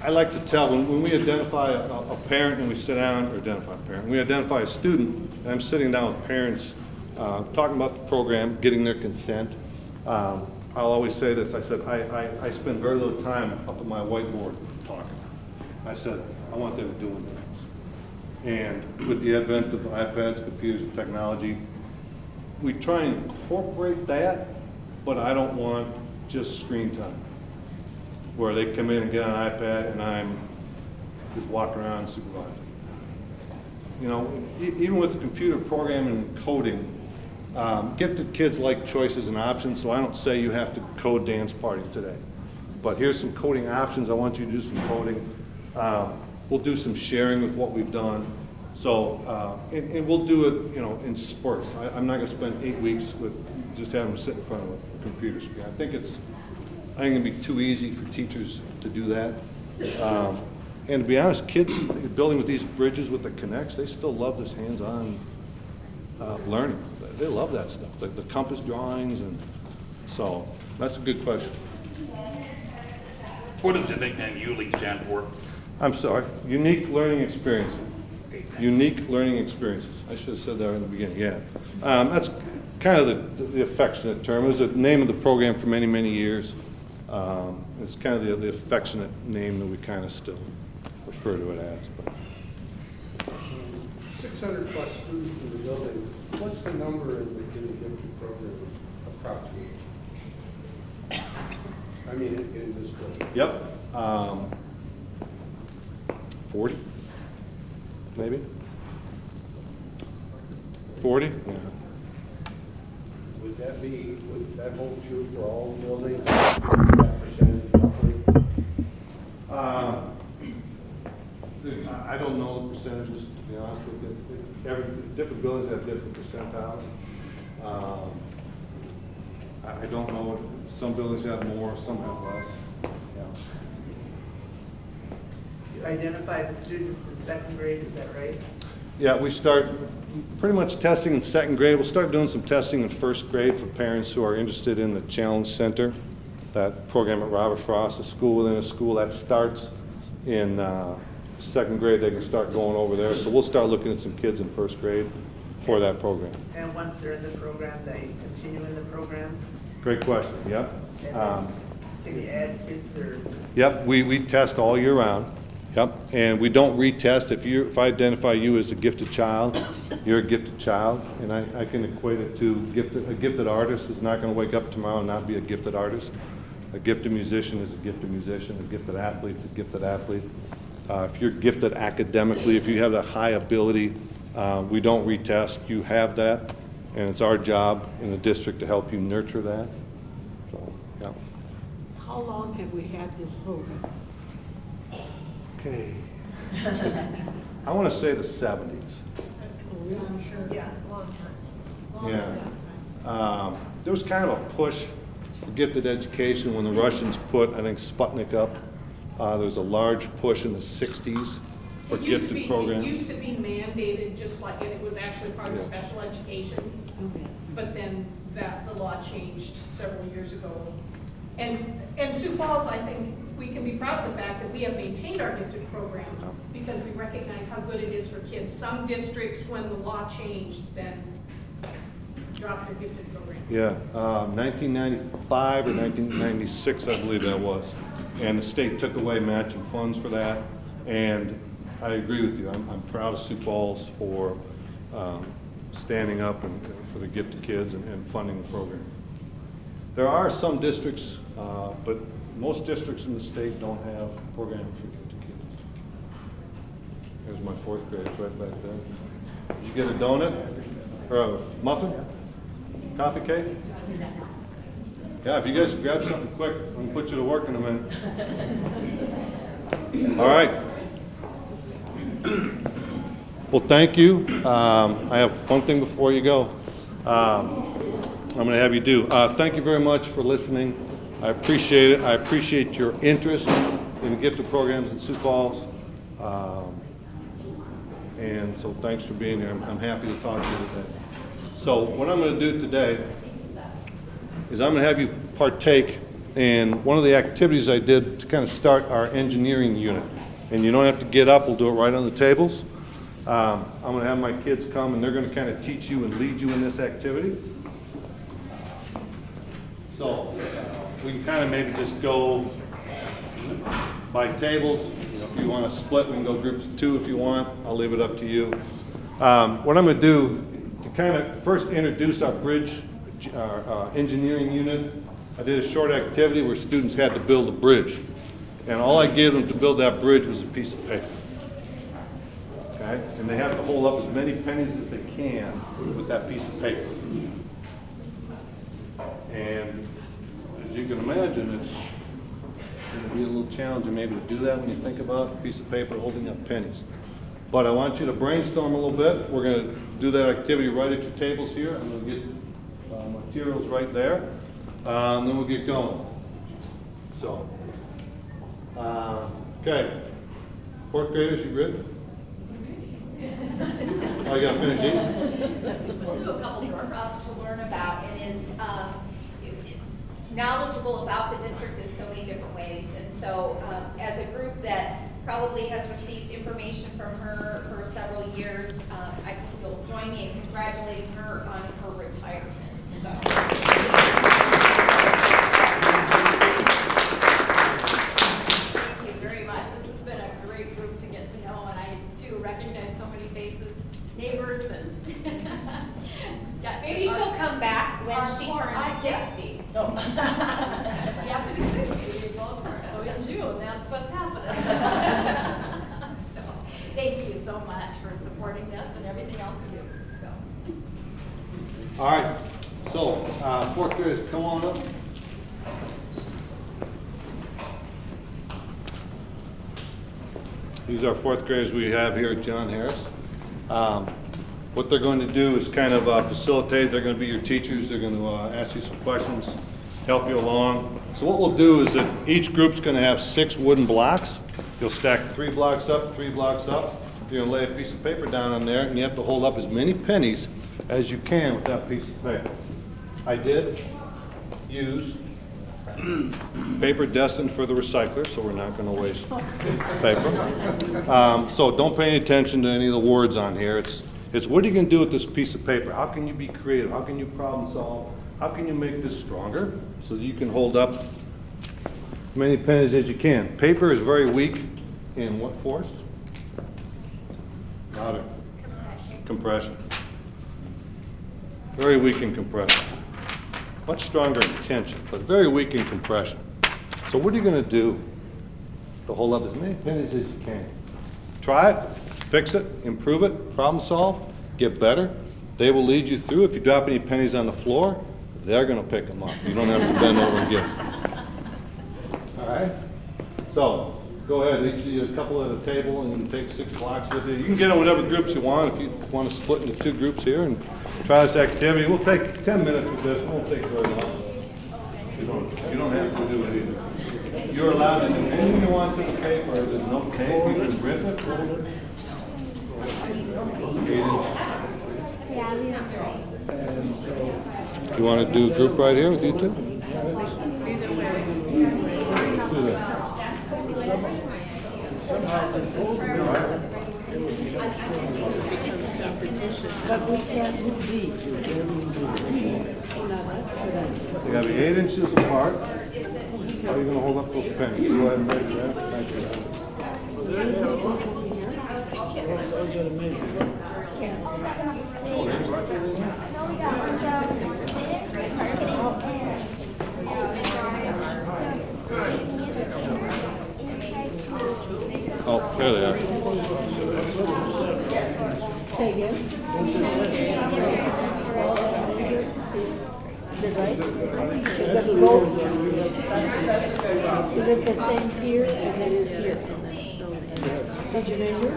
I like to tell, when we identify a parent and we sit down, or identify a parent, we identify a student, and I'm sitting down with parents, talking about the program, getting their consent. I'll always say this, I said, I spend very little time up at my whiteboard talking. I said, I want them doing things. And with the advent of iPads, computers, and technology, we try and incorporate that, but I don't want just screen time, where they come in and get on an iPad and I'm just walking around supervising. You know, even with the computer programming and coding, gifted kids like choices and options, so I don't say you have to code dance party today. But here's some coding options. I want you to do some coding. We'll do some sharing with what we've done. So, and we'll do it, you know, in spurts. I'm not going to spend 8 weeks with just having them sit in front of a computer screen. I think it's going to be too easy for teachers to do that. And to be honest, kids building with these bridges with the connects, they still love this hands-on learning. They love that stuff, like the compass drawings, and so that's a good question. What does the nickname ULE stand for? I'm sorry, unique learning experiences. Unique learning experiences. I should have said that in the beginning, yeah. That's kind of the affectionate term. It was the name of the program for many, many years. It's kind of the affectionate name that we kind of still refer to it as. But 600 plus students in the building. What's the number in the gifted program approximately? I mean, in this building. Yep. 40, maybe. 40. Yeah. would that hold true for all the buildings? That percentage roughly? I don't know the percentages, to be honest with you. Different buildings have different percentiles. I don't know, some buildings have more, some have less. Yeah. You identify the students in second grade, is that right? Yeah, we start pretty much testing in second grade. We'll start doing some testing in first grade for parents who are interested in the Challenge Center, that program at Robert Frost, a school within a school. That starts in second grade. They can start going over there. So we'll start looking at some kids in first grade for that program. And once they're in the program, they continue in the program? Great question, yep. And can you add kids or? Yep, we test all year round. Yep, and we don't retest. If I identify you as a gifted child, you're a gifted child, and I can equate it to a gifted artist is not going to wake up tomorrow and not be a gifted artist. A gifted musician is a gifted musician. A gifted athlete is a gifted athlete. If you're gifted academically, if you have that high ability, we don't retest. You have that, and it's our job in the district to help you nurture that. So, yeah. How long have we had this program? Okay. I want to say the 70s. Yeah, long time. Yeah. There was kind of a push for gifted education when the Russians put, I think, Sputnik up. There was a large push in the 60s for gifted programs. It used to be mandated, just like, and it was actually part of special education. Okay. But then the law changed several years ago. And Sioux Falls, I think we can be proud of the fact that we have maintained our gifted program because we recognize how good it is for kids. Some districts, when the law changed, then dropped their gifted program. Yeah, 1995 or 1996, I believe that was. And the state took away matching funds for that. And I agree with you. I'm proud of Sioux Falls for standing up and for the gifted kids and funding the program. There are some districts, but most districts in the state don't have programming for gifted kids. There's my fourth grade right back there. Did you get a donut or a muffin? Coffee cake? Yeah, if you guys grab something quick, I'm going to put you to work in a minute. All right. Well, thank you. I have one thing before you go. I'm going to have you do. Thank you very much for listening. I appreciate it. I appreciate your interest in the gifted programs in Sioux Falls. And so thanks for being here. I'm happy to talk to you today. So what I'm going to do today is I'm going to have you partake in one of the activities I did to kind of start our engineering unit. And you don't have to get up. We'll do it right on the tables. I'm going to have my kids come, and they're going to kind of teach you and lead you in this activity. So we can kind of maybe just go by tables. If you want to split, we can go groups of two if you want. I'll leave it up to you. What I'm going to do to kind of first introduce our bridge engineering unit, I did a short activity where students had to build a bridge. And all I gave them to build that bridge was a piece of paper. Okay? And they have to hold up as many pennies as they can with that piece of paper. And as you can imagine, it's going to be a little challenging maybe to do that when you think about a piece of paper holding up pennies. But I want you to brainstorm a little bit. We're going to do that activity right at your tables here. I'm going to get materials right there. And then we'll get going. So, okay. Fourth graders, you ready? Oh, you got to finish eating? We'll do a couple for us to learn about, and is knowledgeable about the district in so many different ways. And so as a group that probably has received information from her for several years, I think you'll join me in congratulating her on her retirement. So. Thank you very much. This has been a great group to get to know, and I too recognize so many faces, neighbors, and yeah, maybe she'll come back when she turns 60. You have to be 60 to be both her. So in June, that's what's happening. So, thank you so much for supporting this and everything else we do. So. All right. So, fourth graders, come on up. These are fourth graders we have here at John Harris. What they're going to do is kind of facilitate. They're going to be your teachers. They're going to ask you some questions, help you along. So what we'll do is that each group's going to have 6 wooden blocks. You'll stack 3 blocks up, 3 blocks up. You're going to lay a piece of paper down on there, and you have to hold up as many pennies as you can with that piece of paper. I did use paper destined for the recycler, so we're not going to waste paper. So don't pay any attention to any of the words on here. It's what are you going to do with this piece of paper? How can you be creative? How can you problem solve? How can you make this stronger so that you can hold up as many pennies as you can? Paper is very weak in what force? Louder. Compression. Very weak in compression. Much stronger in tension, but very weak in compression. So what are you going to do to hold up as many pennies as you can? Try it, fix it, improve it, problem solve, get better. They will lead you through. If you drop any pennies on the floor, they're going to pick them up. You don't have to bend over and get them. All right? So go ahead, each of you a couple at a table, and you can take 6 blocks with you. You can get in whatever groups you want. If you want to split into 2 groups here and try this activity, we'll take 10 minutes with this. It won't take very long. You don't have to do it either. You're allowed to do anything you want to the paper. There's no tape. You can rip it, hold it. You want to do a group right here with you two? But we can't do these. They gotta be 8 inches apart. How are you gonna hold up those pennies? Go ahead and measure that. Thank you. Those are the measures. Oh, there they are. Say again? Is it right? Is it the same here as it is here? Did you measure?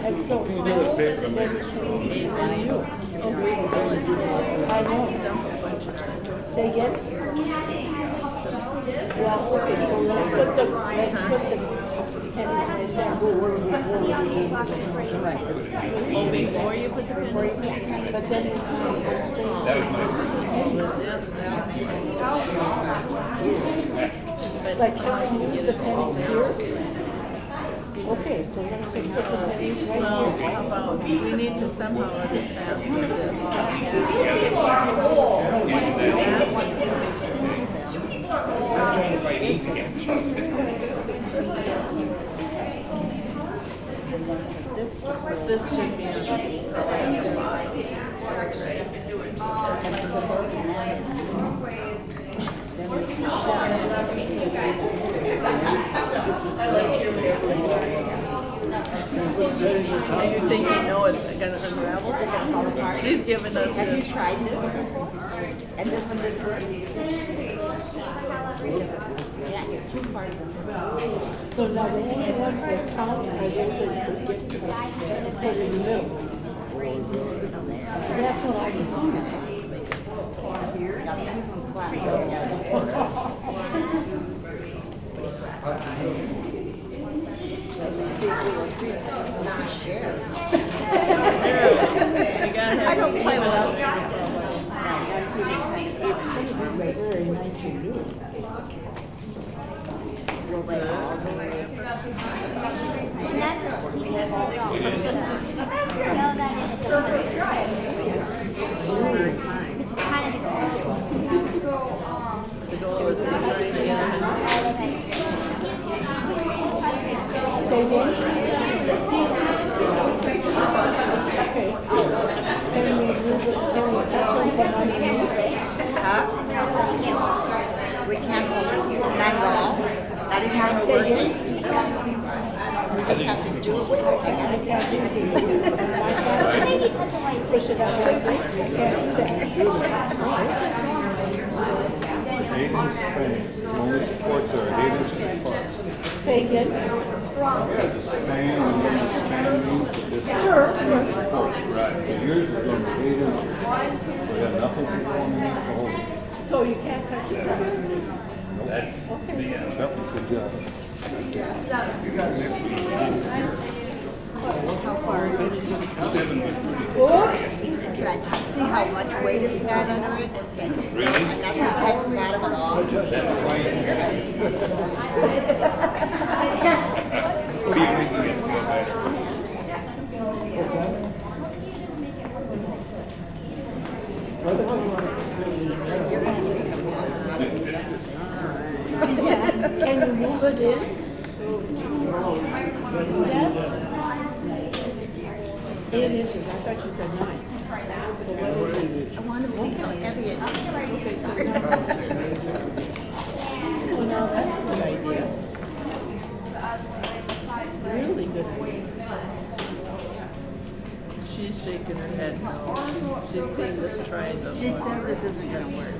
And so, I know. Say yes? Yeah, okay, so let's put the pennies down. Oh, before you put the pennies? But then it's like, can we use the pennies here? Okay, so let's just put the pennies right here. How about, we need to somehow advance this should be you think you know it's going to unravel? She's giving us Have you tried this before? And this one didn't work? Yeah, you're too far from it. So now the only ones that count are those that you get to put in the middle. That's what I was doing. Here, you can clap. I don't play well. Very nice and new. The only supports are 8 inches apart. Say again? Same and then expanding to different Sure. supports. Right. But yours is going to be 8 inches. We have nothing to go underneath the hole. So you can't touch it from underneath? That's Okay. Yep, good job. How far is it? Can I see how much weight it's got under it? Really? Nothing touched the bottom at all. That's why you Can you move it in? Yes? 8 inches, I thought you said 9. I want to see how heavy it is. Well, now that's a good idea. Really good idea. She's shaking her head no. She's seen this triangle. She says this isn't going to work.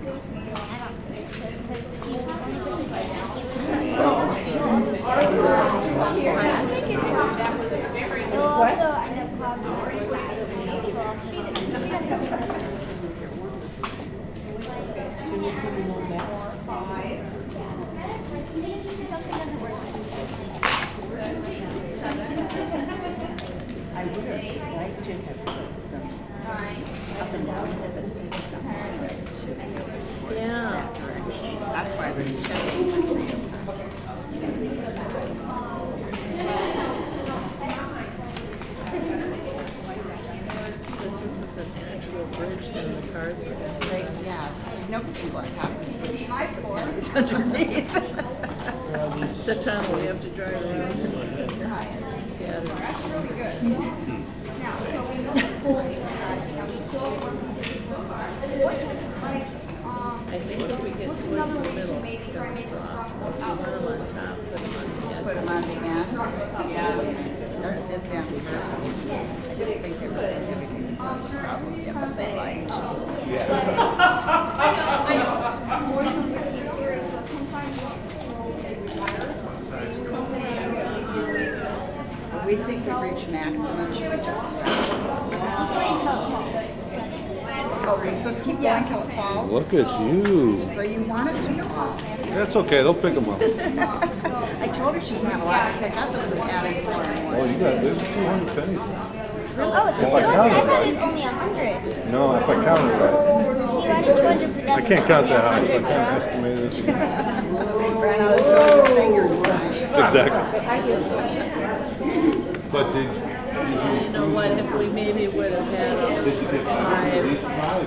I would have liked to have put some up and down pivots, Yeah. That's why we're checking to see. This is an actual bridge and the cars are going to Right, yeah, there's nobody on top of it. My score is underneath. It's a tunnel, we have to drive around. Yeah. That's really good. Now, so we know the holding strategy. Now, we still work on what's like, I think if we get what's towards another the way to middle, make it's try and going make to the drop. strong So if you want them on top, put them on the end. Put them on the end. Yeah. Start this end first. I didn't think they were everything probably, yeah, but they liked. I know. Boys don't get to hear it, but sometimes We think we've reached maximum, should we just stop? Oh, we should keep going till it falls? Look at you. So you want it to fall? That's okay, they'll pick them up. I told her she didn't have a lot to pick up if we added more and more. Oh, you got this 200 pennies. Oh, If I I counted thought it right. was only 100. No, if I counted right. You added 200 for I can't count that high, so I can't estimate it. Exactly. But did You know what, if we maybe would have had a 5,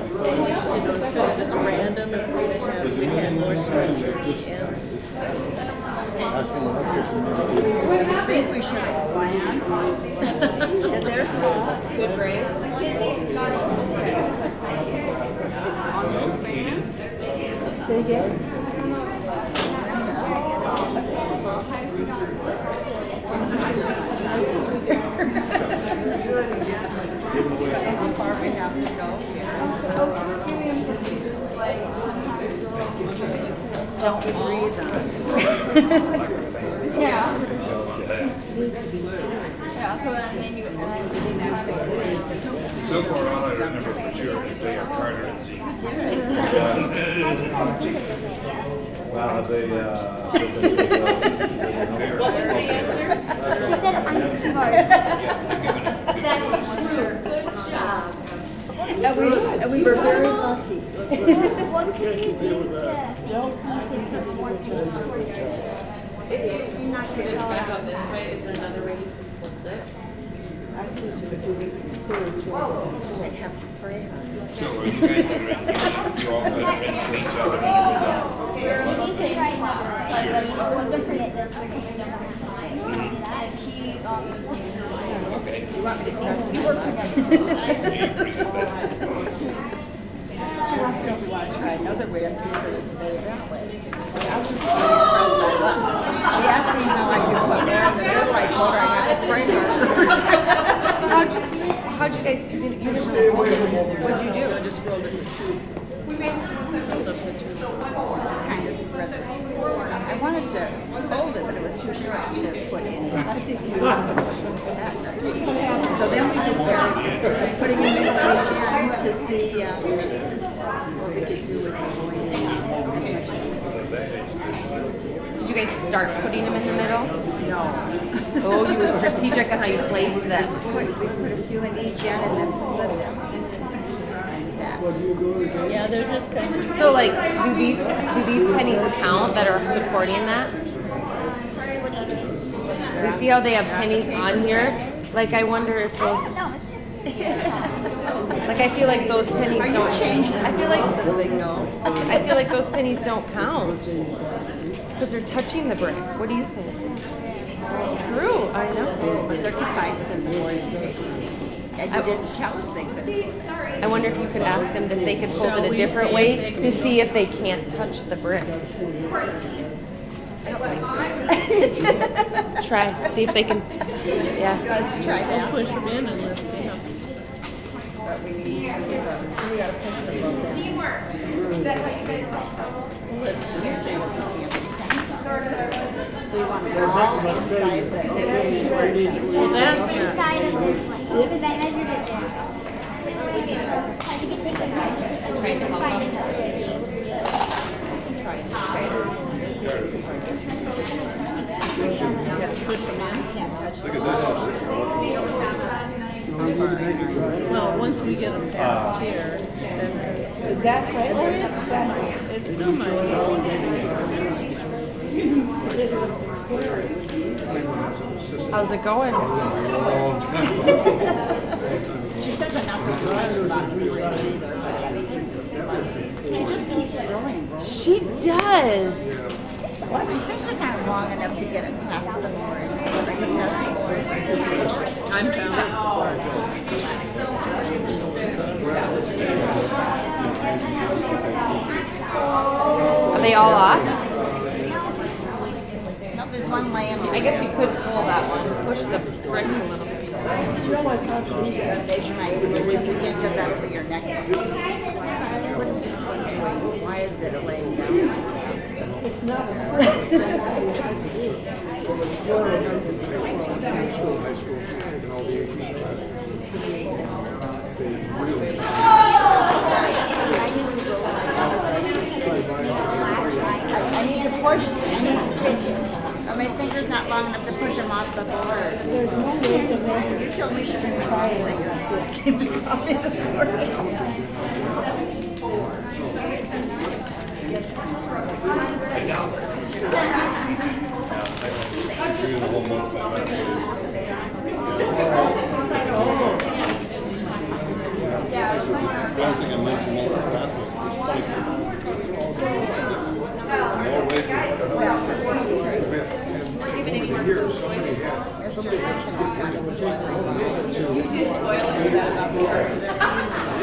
you know, instead of just random, if we had more structure at the end. I think we should have planned. And there's Good grades. Say again? how far we have to go. Don't breathe on it. Yeah. Yeah, so then maybe So far on, I remember for sure that they are Carter and Z. Wow, they, What was the answer? She said I'm smart. That's true. Good job. And we were very lucky. What could you do to If you not put it back up this way, is there another way you can flip it? I'd have to pray on it. So are you guys going to, you all going to rinse each other in one different it does like different times. The keys on the same time. Okay. You want me to press it? We work together. She wants to know if we want to try another way and see if it stay that way. I was just trying to press my luck. She asked me how I could put there in the middle. I told her I had to pray on her. How'd you guys do? What'd you do? I just rolled it in 2. Kind of spread I wanted to hold it, but it was too short to put in. So then we just started putting them in each end to see what we could do with them. Did you guys start putting them in the middle? No. Oh, you were strategic on how you placed them. We put a few in each end and then split them. Yeah, they're just kind of. So like, do these pennies count that are supporting that? You see how they have pennies on here? Like, I wonder if those. Like, I feel like those pennies don't. I feel like those pennies don't count because they're touching the bricks. What do you think? True, I know. But they're confined within the board. And you didn't tell us they could. I wonder if you could ask them if they could hold it a different way to see if they can't touch the brick. Try, see if they can. Yeah. Let's try that. Push them in and let's see how. But we gotta push them both in. Teamwork. Is that what you guys saw? Let's just see. We want them all inside the. Well, that's not. Inside of this one, because I measured it there. I think it's like a Trying to help them. Well, once we get them past here, then. Is that right? Oh, it's semi. It's semi. How's it going? She said that not the garage about the bridge either, but she just keeps growing. She does. Well, I think they're kind of long enough to get it past the board. I'm found. Are they all off? No, there's one laying. I guess you could pull that one, push the bricks a little bit. She always wants to meet a nation ID, but you can't get that for your next. What is this one doing? Why is it laying down? It's not a I need to push. My finger's not long enough to push them off the board. There's no way to measure. You told me she couldn't try it. Keep it off this board. I doubt it. I think I mentioned all that.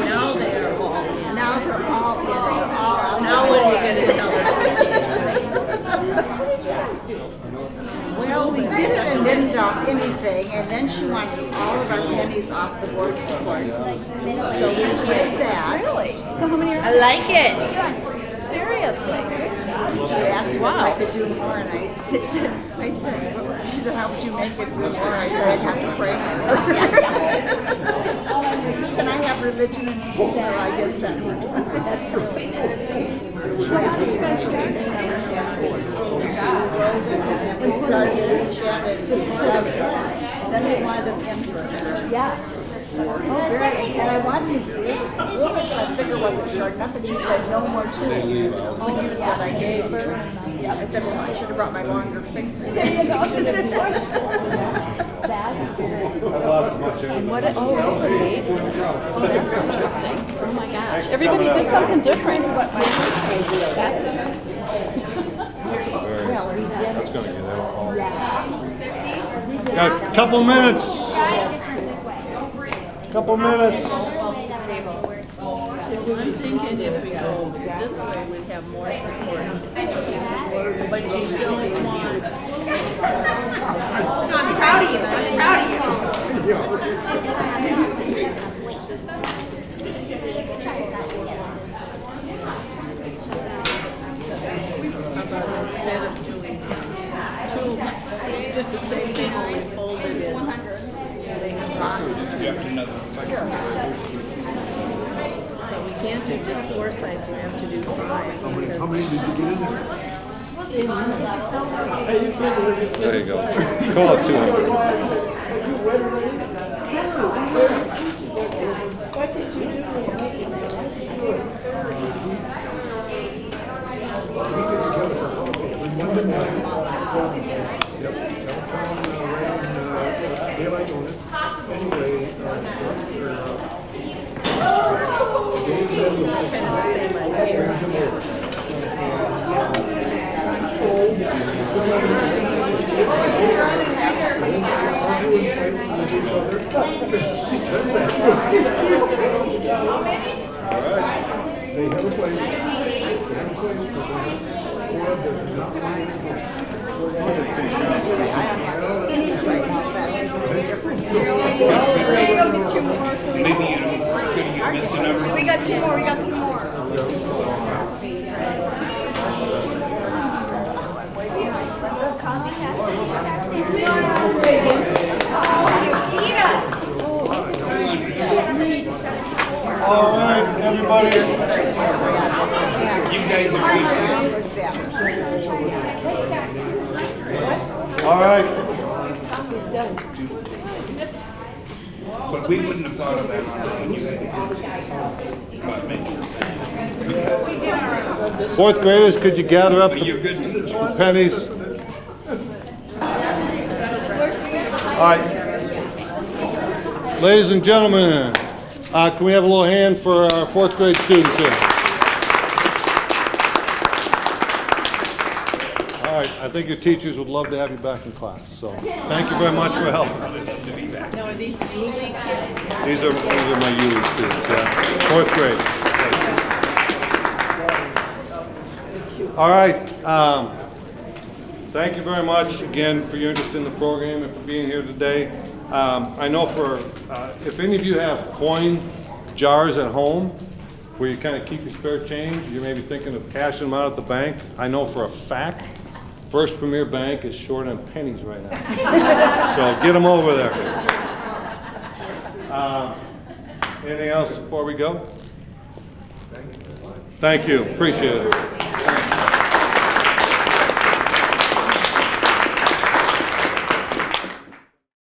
Now they're all. Now they're all in. Now what are you gonna tell us? Well, we did it and didn't drop anything, and then she wanted all of our pennies off the board support. So we did that. Really? I like it. Seriously. They asked me if I could do more, and I said, she said, how would you make it do more? I said, I'd have to pray harder. And I have religion in me, so I guess that was. We started each end and then they wanted them in for her. Yeah. Oh, great. And I wanted to see it. My finger wasn't short enough, and she said, no more tubes. Oh, yeah. What I gave her. Yeah, I said, well, I should have brought my longer finger. There you go. And what? Oh, really? Oh, that's interesting. Oh my gosh! Everybody did something different. That's going to get all. Got a couple minutes. Couple minutes. I'm thinking if we go this way, we'd have more support. But you don't want. I'm proud of you. I'm proud of you. But we can't do just 4 sites, we have to do 5. How many did you get in there? There you go. Call it 200. They have a place. Maybe you missed another. We got 2 more, we got 2 more. All right, everybody. You guys are All right. But we wouldn't have thought of that when you had to. Fourth graders, could you gather up But you're good teachers. the pennies? All right. Ladies and gentlemen, can we have a little hand for our fourth grade students here? All right, I think your teachers would love to have you back in class, so thank you very much for helping. No, are these U League kids? These are my U League students, yeah. Fourth grade. All right. Thank you very much again for your interest in the program and for being here today. I know if any of you have coin jars at home where you kind of keep your spare change, you may be thinking of cashing them out at the bank. I know for a fact First Premier Bank is short on pennies right now. So get them over there. Anything else before we go? Thank you. Appreciate it.